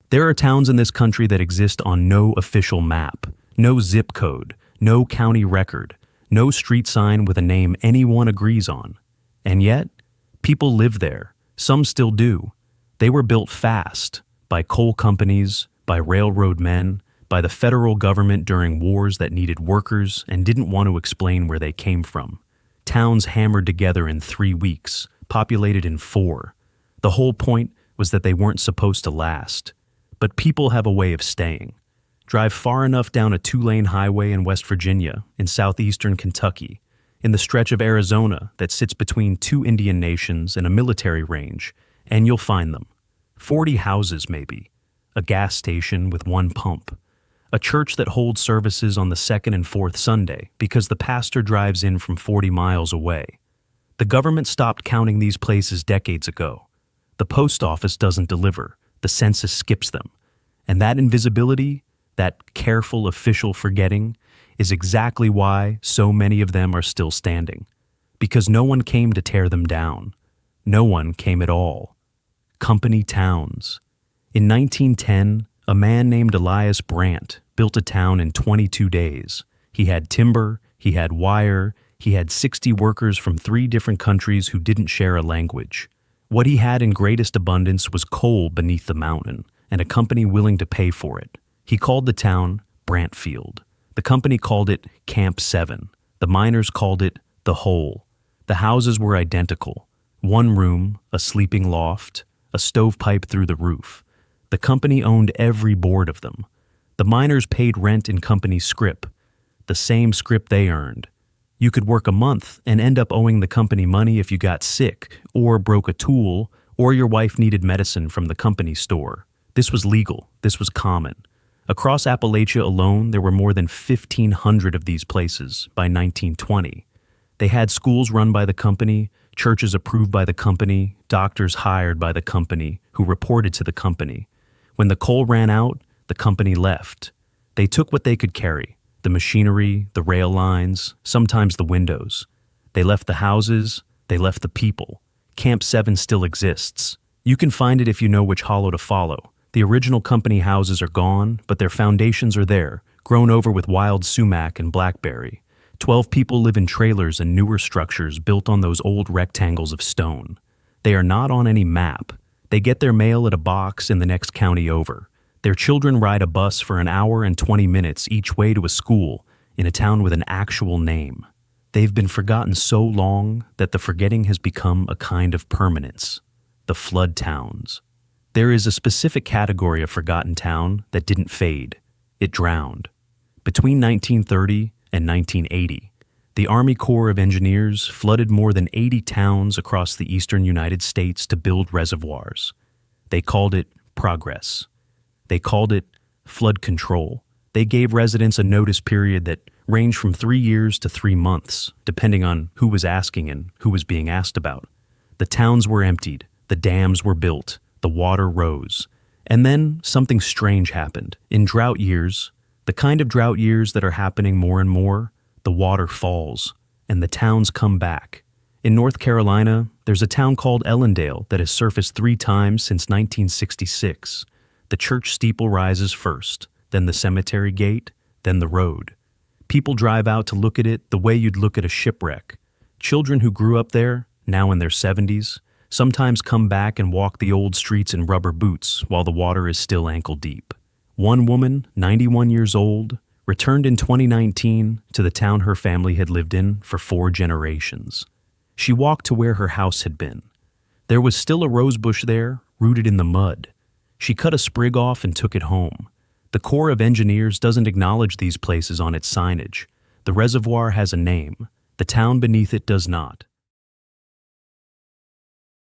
There are towns in this country that exist on no official map, no zip code, no county record, no street sign with a name anyone agrees on. And yet, people live there. Some still do. They were built fast, by coal companies, by railroad men, by the federal government during wars that needed workers and didn't want to explain where they came from. Towns hammered together in 3 weeks, populated in 4. The whole point was that they weren't supposed to last. But people have a way of staying. Drive far enough down a 2-lane highway in West Virginia, in southeastern Kentucky, in the stretch of Arizona that sits between 2 Indian nations and a military range, and you'll find them. 40 houses maybe, a gas station with 1 pump, a church that holds services on the 2nd and 4th Sunday because the pastor drives in from 40 miles away. The government stopped counting these places decades ago. The post office doesn't deliver. The census skips them. And that invisibility, that careful official forgetting, is exactly why so many of them are still standing. Because no one came to tear them down. No one came at all. Company towns. In 1910, a man named Elias Brandt built a town in 22 days. He had timber, he had wire, he had 60 workers from 3 different countries who didn't share a language. What he had in greatest abundance was coal beneath the mountain, and a company willing to pay for it. He called the town Brantfield. The company called it Camp 7. The miners called it The Hole. The houses were identical. 1 room, a sleeping loft, a stovepipe through the roof. The company owned every board of them. The miners paid rent in company scrip, the same scrip they earned. You could work a month and end up owing the company money if you got sick, or broke a tool, or your wife needed medicine from the company store. This was legal. This was common. Across Appalachia alone, there were more than 1,500 of these places by 1920. They had schools run by the company, churches approved by the company, doctors hired by the company, who reported to the company. When the coal ran out, the company left. They took what they could carry, the machinery, the rail lines, sometimes the windows. They left the houses, they left the people. Camp 7 still exists. You can find it if you know which hollow to follow. The original company houses are gone, but their foundations are there, grown over with wild sumac and blackberry. 12 people live in trailers and newer structures built on those old rectangles of stone. They are not on any map. They get their mail at a box in the next county over. Their children ride a bus for an hour and 20 minutes each way to a school in a town with an actual name. They've been forgotten so long that the forgetting has become a kind of permanence. The flood towns. There is a specific category of forgotten town that didn't fade. It drowned. Between 1930 and 1980, the Army Corps of Engineers flooded more than 80 towns across the eastern United States to build reservoirs. They called it progress. They called it flood control. They gave residents a notice period that ranged from 3 years to 3 months, depending on who was asking and who was being asked about. The towns were emptied, the dams were built, the water rose. And then something strange happened. In drought years, the kind of drought years that are happening more and more, the water falls, and the towns come back. In North Carolina, there's a town called Ellendale that has surfaced 3 times since 1966. The church steeple rises first, then the cemetery gate, then the road. People drive out to look at it the way you'd look at a shipwreck. Children who grew up there, now in their 70s, sometimes come back and walk the old streets in rubber boots while the water is still ankle deep. One woman, 91 years old, returned in 2019 to the town her family had lived in for 4 generations. She walked to where her house had been. There was still a rosebush there, rooted in the mud. She cut a sprig off and took it home. The Corps of Engineers doesn't acknowledge these places on its signage. The reservoir has a name. The town beneath it does not.